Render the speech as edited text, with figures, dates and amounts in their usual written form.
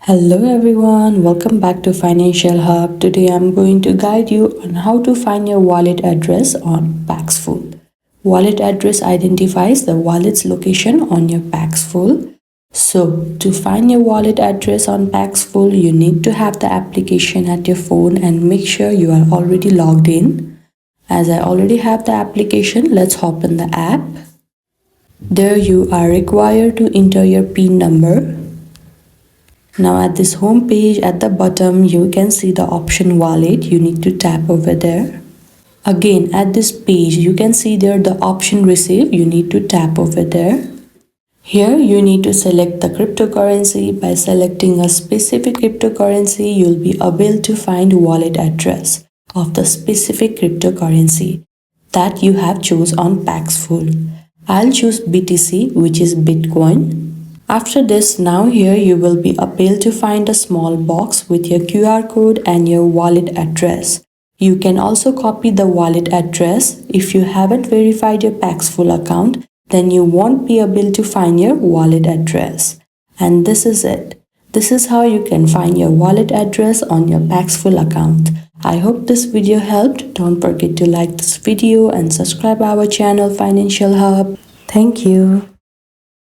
Hello everyone, welcome back to Financial Hub. Today I'm going to guide you on how to find your wallet address on Paxful. Wallet address identifies the wallet's location on your Paxful. So to find your wallet address on Paxful, you need to have the application at your phone and make sure you are already logged in. As I already have the application, let's hop in the app. There you are required to enter your PIN number. Now at this home page at the bottom you can see the option wallet. You need to tap over there. Again at this page you can see there the option receive. You need to tap over there. Here you need to select the cryptocurrency. By selecting a specific cryptocurrency you'll be able to find wallet address of the specific cryptocurrency that you have chose on Paxful. I'll choose BTC, which is Bitcoin. After this, now here you will be able to find a small box with your QR code and your wallet address. You can also copy the wallet address. If you haven't verified your Paxful account, then you won't be able to find your wallet address. And this is it. This is how you can find your wallet address on your Paxful account. I hope this video helped. Don't forget to like this video and subscribe our channel Financial Hub. Thank you.